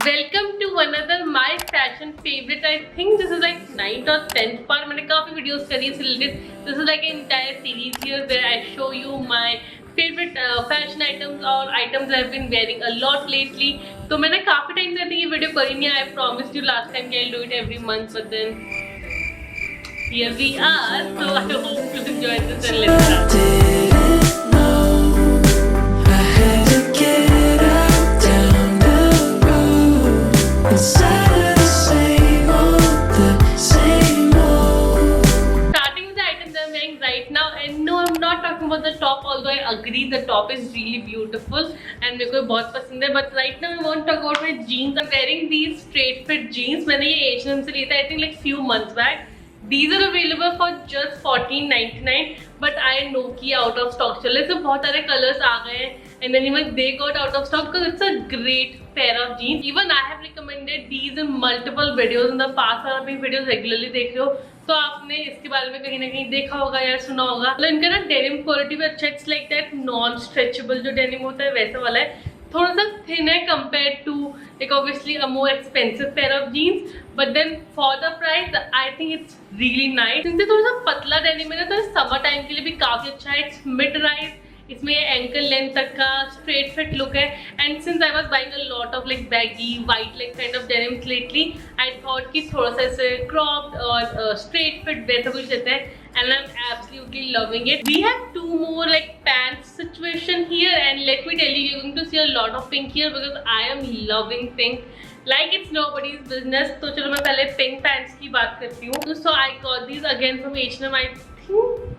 Welcome to another my fashion favourite. I think this is like 9th और 10th part. मैंने काफी videos करी है related. This is like an entire series here where I show you my favourite fashion items और items I have been wearing a lot lately. तो मैंने काफी time से ये वीडियो करी नहीं। I promised you last time I will do it every month, but then here we are. So I hope you enjoy this and let's start. The top, although I agree the top is really beautiful and मेरे को बहुत पसंद है, but right now I want to talk about my jeans. I'm wearing these straight fit jeans. मैंने ये H&M से लिया था I think like few months back. These are available for just $14.99, but I know कि out of stock चल रहे, तो बहुत सारे colors आ गए हैं and then even they got out of stock because it's a great pair of jeans. Even I have recommended these in multiple videos in the past. और अपनी videos regularly देख रहे हो तो आपने इसके बारे में कहीं ना कहीं देखा होगा या सुना होगा। मतलब इनका ना डेनिम क्वालिटी भी अच्छा है। It's like that non stretchable जो डेनिम होता है वैसा वाला है। थोड़ा सा थिन है compare to like obviously a more expensive pair of jeans, but then for the price I think it's really nice. इनसे थोड़ा सा पतला डेनिम है ना, तो समर टाइम के लिए भी काफी अच्छा है। इट्स मिड राइज, इसमें ये एंकल लेंथ तक का स्ट्रेट फिट लुक है। And since I was buying a lot of like baggy white like kind of denims lately, I thought कि थोड़ा सा ऐसे क्रॉप्ड और स्ट्रेट फिट वैसा कुछ रहता है and I am absolutely loving it. We have two more like pants situation here and let me tell you you going to see a lot of pink here because I am loving pink like it's nobody's business। तो चलो मैं पहले pink pants की बात करती हूँ। So I got these again from H&M। I think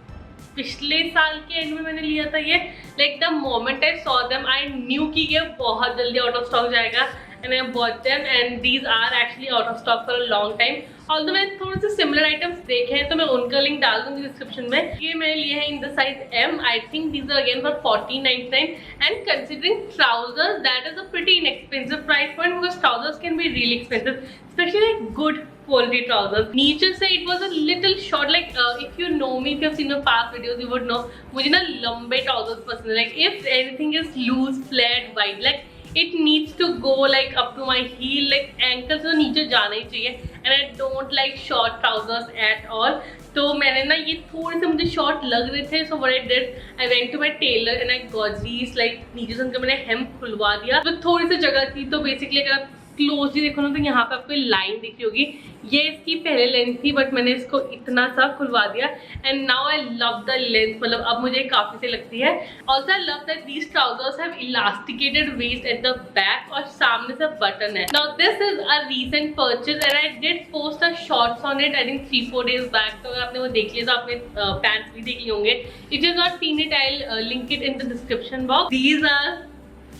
पिछले साल के एंड में मैंने लिया था ये। Like the moment I saw them I knew कि ये बहुत जल्दी आउट ऑफ स्टॉक जाएगा and I bought them and these are actually out of stock for a long time. Although मैंने थोड़े से सिमिलर आइटम्स देखे हैं तो मैं उनका लिंक डाल दूंगी डिस्क्रिप्शन में। ये मैंने लिए हैं in the size M। I think these are again for $14.99 and considering trousers that is a pretty inexpensive price point because trousers can be really expensive, especially like good quality trousers. नीचे से it was a little short, like if you know me, if you have seen my past videos, you would know मुझे ना लंबे trousers पसंद है। Like if anything is loose, flat, wide, like it needs to go like up to my heel, like ankle से नीचे जाना ही चाहिए। And I don't like short trousers at all. तो मैंने ना ये थोड़े से मुझे शॉर्ट लग रहे थे, so what I did, I went to my tailor and I got these like नीचे से उनका मैंने hem खुलवा दिया। तो थोड़ी सी जगह थी तो बेसिकली अगर आप क्लोजली देखो ना तो यहाँ पे आपको लाइन दिख रही होगी। ये इसकी पहले लेंथ थी बट मैंने इसको इतना सा खुलवा दिया and now I love the length. मतलब अब मुझे काफी से लगती है। Also I love that these trousers have elasticated waste at the back और सामने से बटन है। Now this is a recent purchase and I did post a shorts on it I think 3-4 days back. तो अगर आपने वो देख लिया तो आपने पैंट्स भी देख लिए होंगे। If you have not seen it I will link it in the description box. These are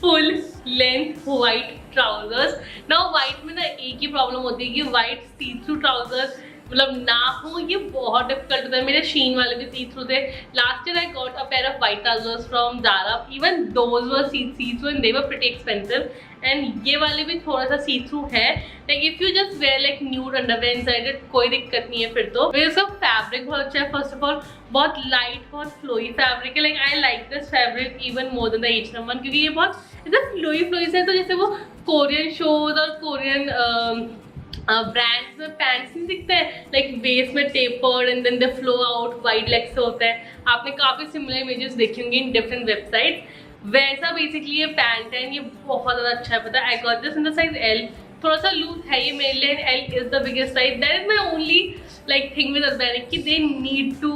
full length white trousers. Now white में ना एक ही प्रॉब्लम होती है कि व्हाइट सी थ्रू ट्राउजर्स मतलब ना हो, ये बहुत डिफिकल्ट होता है। मेरे शीन वाले भी सी थ्रू थे। Last year I got a pair of white trousers from Zara। Even those were see through and they were pretty expensive and ये वाले भी थोड़ा सा सी थ्रू है। Like if you just wear like nude underwear inside it कोई दिक्कत नहीं है फिर तो। इसका फैब्रिक बहुत अच्छा है। फर्स्ट ऑफ ऑल बहुत लाइट बहुत फ्लोई फैब्रिक है। Like I like this fabric even more than the H&M one क्योंकि ये बहुत फ्लोई फ्लोई से, तो जैसे वो कोरियन शोज और कोरियन ब्रांड्स में पैंट्स नहीं दिखते हैं लाइक वेस्ट में tapered and then they flow out wide leg से होता है। आपने काफी सिमिलर इमेजेस देखी होंगी इन डिफरेंट वेबसाइट्स। वैसा बेसिकली ये पैंट है। ये बहुत ज्यादा अच्छा है। पता है आई got this in the size L। थोड़ा सा लूज है ये मेरे लिए। L is the biggest size. That is my only like thing with Urbanic कि दे नीड टू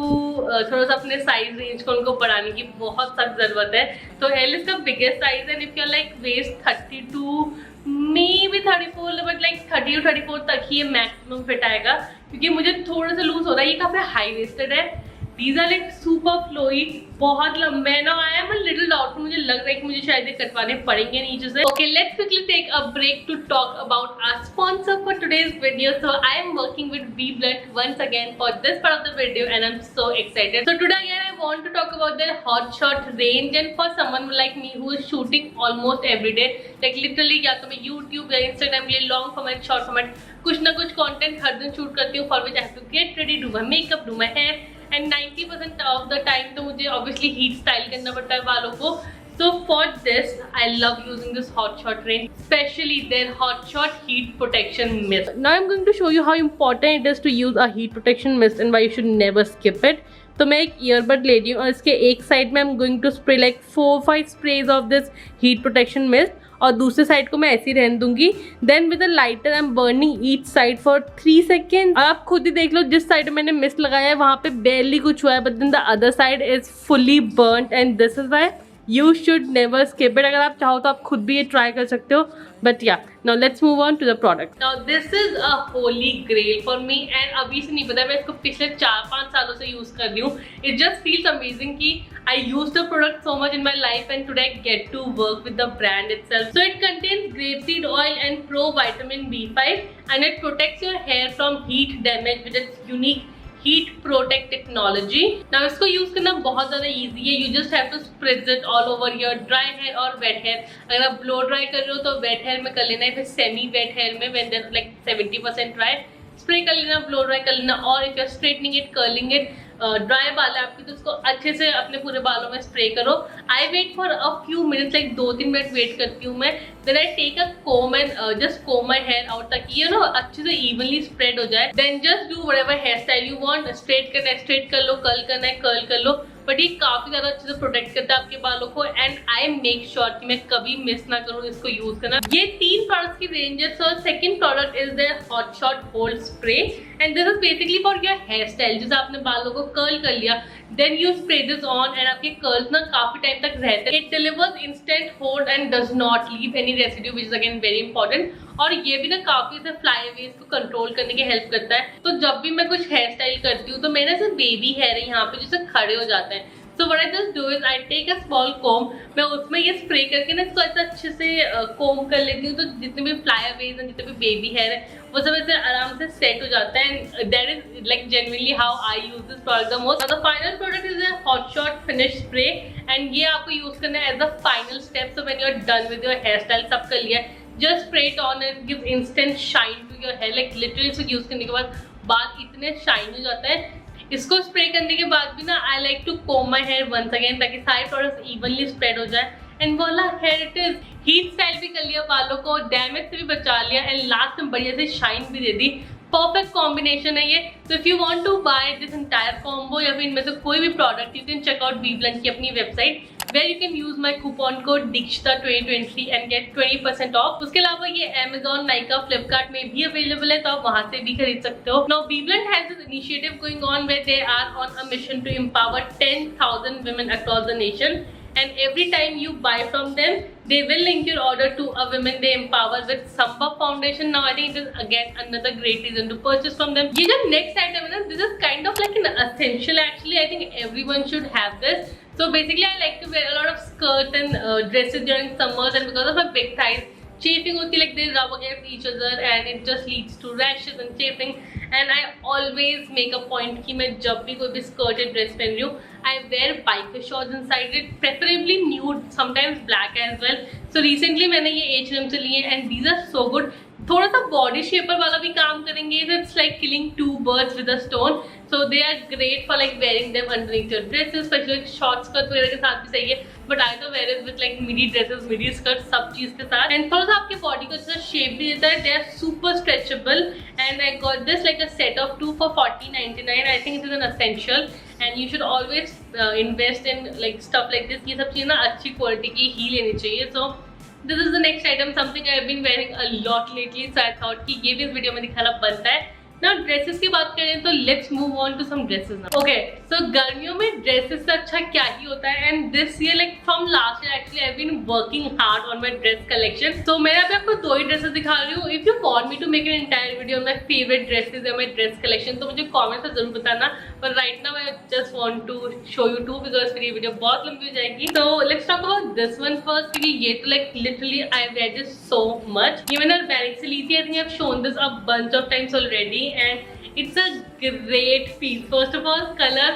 थोड़ा सा अपने साइज रेंज को उनको बढ़ाने की बहुत सख्त जरूरत है। तो L is the biggest size and if you are like waist 32 may be 34 but like 30 or 34 तक ही ये मैक्सिमम फिट आएगा क्योंकि मुझे थोड़ा सा लूज हो रहा है। ये काफी हाई वेस्टेड है। These are like super flowy, बहुत लंबे हैं ना। I am a little doubtful, मुझे लग रहा है कि मुझे शायद ये कटवाने पड़ेंगे नीचे से। Okay, let's quickly take a break to talk about our sponsor for today's video. So I am working with BBlunt once again for this part of the video and I'm so excited. So today again I want to talk about their hot shot range and for someone like me who is shooting almost every day, like literally या तो मैं YouTube या Instagram लिए long format, short format कुछ ना कुछ content हर दिन shoot करती हूँ for which I have to get ready, do my makeup, do my hair and 90% of the time तो मुझे ऑब्वियसली हीट स्टाइल करना पड़ता है बालों को। So for this, I love using this Hot Shot range, especially their Hot Shot heat protection mist. Now I'm going to show you how important it is to use a heat protection mist and why you should never skip it. तो मैं एक earbud ले रही हूँ और इसके एक side में I am going to spray like 4-5 sprays of this heat protection mist और दूसरे साइड को मैं ऐसे ही रहने दूंगी. Then with a lighter I am burning each side for 3 second. आप खुद ही देख लो, जिस साइड मैंने मिस्ट लगाया है वहाँ पे बेरली कुछ हुआ है, but then the other side is fully burned and this is why you should never skip it. अगर आप चाहो तो आप खुद भी ये ट्राई कर सकते हो. But yeah, now let's move on to the product. Now this is a holy grail for me and अभी से नहीं पता, मैं इसको पिछले 4-5 सालों से यूज कर रही हूँ. It just feels amazing कि I use the product so much in my life and today I get to work with the brand itself. So it contains grapeseed oil and pro vitamin B5 and it protects your hair from heat damage with its unique heat protect technology. Now इसको use करना बहुत ज्यादा easy है. You just have to spread it all over your dry hair और wet hair. अगर आप blow dry कर रहे हो तो वेट हेयर में कर लेना है, फिर सेमी वेट हेयर में when there like 70% dry spray कर लेना, ब्लो ड्राई कर लेना. और if you are straightening it, curling it, dry बाल है आपकी तो उसको अच्छे से अपने पूरे बालों में स्प्रे करो. I wait for a few minutes, like 2-3 minute wait करती हूँ मैं. Then I take a comb and just comb my hair out ताकि ये ना अच्छे से इवनली स्प्रेड हो जाए. Then just do whatever hair style you want. Straight करना है स्ट्रेट कर लो, कर्ल करना है कर्ल कर लो. बट ये काफी ज्यादा अच्छे से प्रोटेक्ट करता है आपके बालों को एंड आई मेक श्योर कि मैं कभी मिस ना करूँ इसको यूज करना. ये 3 प्रोडक्ट्स की रेंज है. So second product is the hot shot hold spray and this is basically for your hair style. जैसे आपने बालों को कर्ल कर लिया, then you spray this on and आपके कर्ल्स ना काफी टाइम तक रहते हैं. It delivers instant hold and does not leave any residue which is again very important. और ये भी ना काफी से फ्लाईअवेज को कंट्रोल करने की हेल्प करता है. तो जब भी मैं कुछ हेयर स्टाइल करती हूँ तो मेरे से बेबी हेयर है यहाँ पे जैसे खड़े हो जाते हैं. So what I just do is I take a small comb, मैं उसमें ये स्प्रे करके ना इसको ऐसा अच्छे से कोम कर लेती हूँ. तो जितने भी फ्लाईअवेज हैं, जितने भी बेबी हेयर है, वो सब ऐसे आराम से सेट हो जाता है. And that is like genuinely how I use this product the most. The final product is a hot shot finish spray and ये आपको यूज करना है as the final step. So when you are done with your hair style, सब कर लिया है, just spray it on and give instant shine to your hair. Like literally इसको use करने के बाद बाल इतने शाइन हो जाता है. इसको स्प्रे करने के बाद भी ना I like to comb my hair once again ताकि सारे प्रोडक्ट्स इवनली स्प्रेड हो जाए. And voila here it is. Heat style भी कर लिया बालों को, डैमेज से भी बचा लिया एंड लास्ट में बढ़िया से शाइन भी दे दी. परफेक्ट कॉम्बिनेशन है ये. तो if you want to buy this entire combo या फिर इनमें से कोई भी product, you can check out BBlunt की अपनी website where you can use my coupon code Dikshita2023 and get 20% off. उसके अलावा ये Amazon, Nykaa, Flipkart में भी अवेलेबल है तो आप वहाँ से भी खरीद सकते हो. Now Beeblant has this initiative going on where they are on a mission to empower 10,000 women across the nation. And every time you buy from them, they will link your order to a women they empower with Sambhav Foundation. Now I think it is again another great reason to purchase from them. ये जो next item है ना, this is kind of like an essential actually. I think everyone should have this. So basically I like to wear a lot of skirts and dresses during summers, and because of my big thighs, chafing होती है, like they rub against each other and it just leads to rashes and chafing. And I always make a point कि मैं जब भी कोई भी skirt या dress पहन रही हूँ, I wear biker shorts inside it, preferably nude, sometimes black as well. So recently मैंने ये H&M से लिए and these are so good. थोड़ा सा बॉडी शेपर वाला भी काम करेंगे. It's like killing 2 birds with a stone. So they are great for like wearing them underneath your dresses, especially like short skirts वगैरह के साथ भी सही है. But I तो wear it with like midi dresses, midi skirts, सब चीज के साथ. And थोड़ा सा आपके बॉडी को अच्छा शेप भी देता है. They are super stretchable and I got this like a set of 2 for 40.99. I think it is an essential and you should always invest in like stuff like this. ये सब चीज़ ना अच्छी quality की ही लेनी चाहिए. So this is the next item, something I have been wearing a lot lately, so I thought कि ये भी इस वीडियो में दिखाना बनता है. ना ड्रेसेस की बात करें तो let's move on to some dresses now. Okay, so गर्मियों में ड्रेसेस से अच्छा क्या ही होता है. And this year like from last year actually I have been working hard on my dress collection. तो मैं अभी आपको 2 ही ड्रेसेस दिखा रही हूँ. If you want me to make an entire video on my favourite dresses या my dress collection तो मुझे कमेंट में जरूर बताना. पर right now I just want to show you 2 because फिर ये वीडियो बहुत लंबी हो जाएगी. तो let's talk about this one first क्योंकि ये तो like literally I have wear this so much. ये मैंने ऑर्गेनिक से ली थी. I think I have shown this a bunch of times already and it's a great piece. First of all, color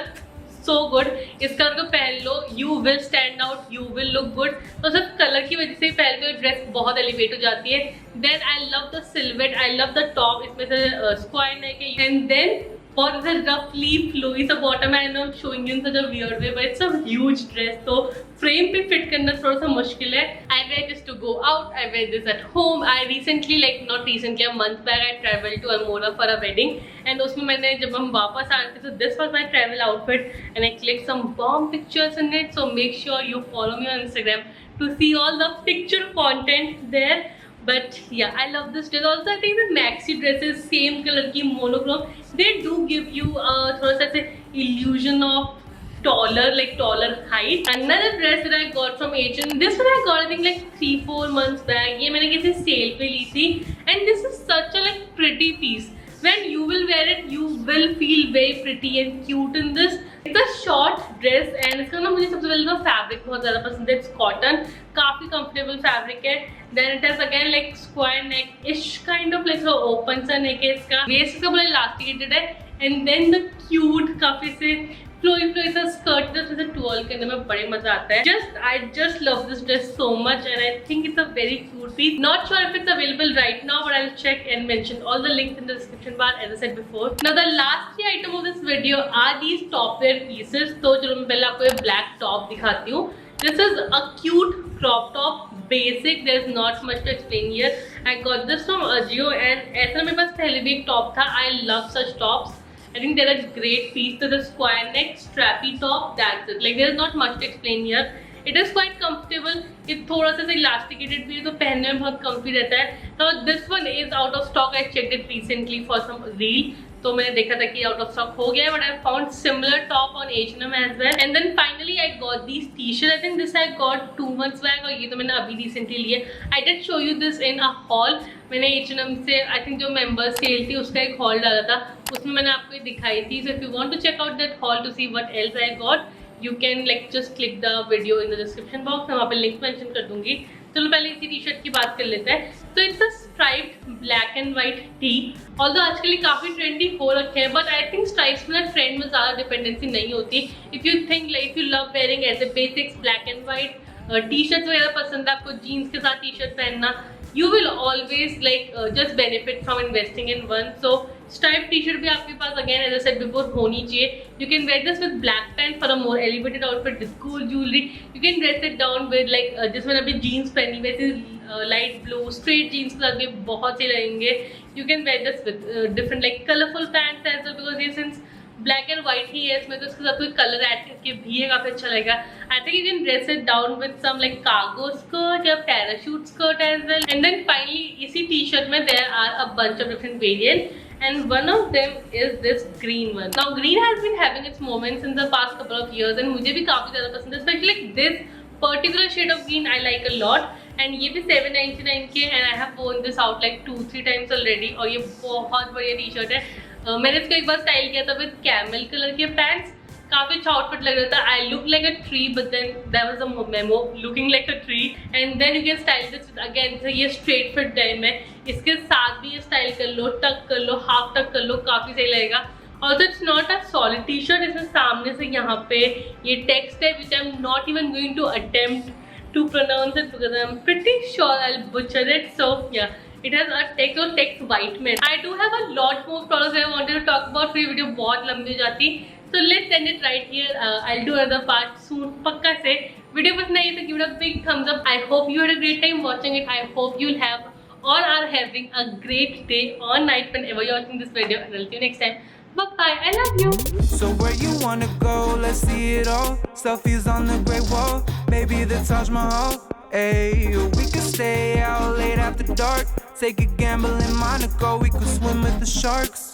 so good. इस colour को पहन लो, you will stand out, you will look good. तो सिर्फ colour की वजह से पहन के ड्रेस बहुत एलिवेट हो जाती है. Then I love the silhouette, I love the top. इसमें से स्क्वायर नेक है. And then बहुत रफली फ्लोई सा बॉटम है, I know I am showing you in such a weird way, but it's a huge dress, तो फ्रेम पे fit करना थोड़ा सा मुश्किल है. I wear this to go out, I wear this at home. I recently, like not recently, a month back I travel to Almora for a wedding, and उसमें मैंने जब हम वापस आ रहे थे, तो this was my travel outfit and I click some bomb pictures in it. So make sure you follow me on Instagram to see all the picture content there. But yeah, I love this dress. Also, I think the maxi dresses, same color की monochrome, they do give you थोड़ा सा ऐसे illusion of taller, like taller height. Another dress that I got from H&M, this one I got I think like 3-4 months back. ये मैंने किसी cell पे ली थी, and this is such a like pretty piece. When you will wear it, you will feel very pretty and cute in this. It's a short dress and इसका ना मुझे सबसे पहले तो फैब्रिक बहुत ज़्यादा पसंद है. It's cotton, काफ़ी comfortable फैब्रिक है. Then it has again like square neck-ish kind of like open सा neck है इसका. Waist इसका पूरा elasticated है. And then the cute काफ़ी से फ्लोई सा स्कर्ट, जिसमें से ट्वेल करने में बड़े मजा आता है. I just love this dress so much and I think it's a very cute piece. Not sure if it's available right now, but I will check and mention all the links in the description bar as I said before. Now the last 3 item of this video are these top wear pieces. तो चलो मैं पहले आपको ये black top दिखाती हूँ. This is a cute crop top, basic, there is not much to explain here. I got this from Ajio and ऐसा मेरे पास पहले भी एक टॉप था. I love such tops. I think they're a great piece. So the square neck strappy top, that's it. Like there's not much to explain here. It is quite comfortable. ये थोड़ा सा elasticated भी है, तो पहनने में बहुत comfy रहता है. Now this one is out of stock. I checked it recently for some reel. तो मैंने देखा था कि आउट ऑफ स्टॉक हो गया है, but I found similar top on H&M as well. And then finally I got this t-shirt. I think this I got 2 months back, और ये तो मैंने अभी रिसेंटली लिए. I did show you this in a haul. मैंने H&M से I think जो members sale थी उसका एक हॉल डाला था, उसमें मैंने आपको ये दिखाई थी. So if you want to check out that haul to see what else I got, you can like just click the video in the description box. मैं वहाँ पे लिंक मेंशन कर दूंगी. चलो पहले इसी टी शर्ट की बात कर लेते हैं. तो it's a striped black and white tee. Although आजकल ये काफ़ी ट्रेंडी हो रखे हैं, बट आई थिंक स्ट्राइप्स में ट्रेंड में ज़्यादा डिपेंडेंसी नहीं होती. If you think like if you love wearing as a basics black and white t-shirts वगैरह पसंद है आपको, जीन्स के साथ टी शर्ट पहनना, you will always like just benefit from investing in one. So striped t-shirt भी आपके पास again as I said before होनी चाहिए. You can wear this with black pants for a more elevated outfit with gold jewelry. You can dress it down with like जिस मैंने अभी jeans पहनी वैसे light blue straight jeans के साथ भी बहुत सही लगेंगे. You can wear this with different like colorful pants as well, because ये since ब्लैक एंड व्हाइट ही है इसमें, तो उसके साथ कोई कलर ऐड करके भी है काफ़ी अच्छा लगेगा. I think you can dress it down with some like cargo skirt या parachute skirt as well. And then finally इसी टी शर्ट में there are a bunch of different variant and one of them is this green one. Now green has been having its moments in the past couple of years and मुझे भी काफ़ी ज़्यादा पसंद है. Especially like this particular shade of green I like a lot. And ये भी 799 के and I have worn this out like 2-3 times already. और ये बहुत बढ़िया टी शर्ट है. मैंने इसको एक बार स्टाइल किया था विद कैमल कलर के पैंट्स. काफ़ी अच्छा आउटफिट लग रहा था. I look like a tree, but then there was a memo looking like a tree. And then you can style this again. ये स्ट्रेट फिट डेनिम है, इसके साथ भी ये स्टाइल कर लो, टक कर लो, हाफ टक कर लो, काफ़ी सही लगेगा. Also it's not a solid T shirt. इसमें सामने से यहाँ पे ये टेक्स्ट है which I am not even going to attempt to pronounce it because I'm pretty sure I'll butcher it. So yeah, it has a text white man. I do have a lot more products I wanted to talk about, फिर video बहुत लंबी हो जाती. So let's end it right here. I'll do another part soon पक्का से. Video पसंद आई तो give it a big thumbs up. I hope you had a great time watching it. I hope you'll have or are having a great day or night whenever you're watching this video. And I'll see you next time. Bye bye. I love you. So where you wanna go? Let's see it all. Selfies on the Great Wall, maybe the Taj Mahal. Hey, we could stay out late after dark. Take a gamble in Monaco. We could swim with the sharks.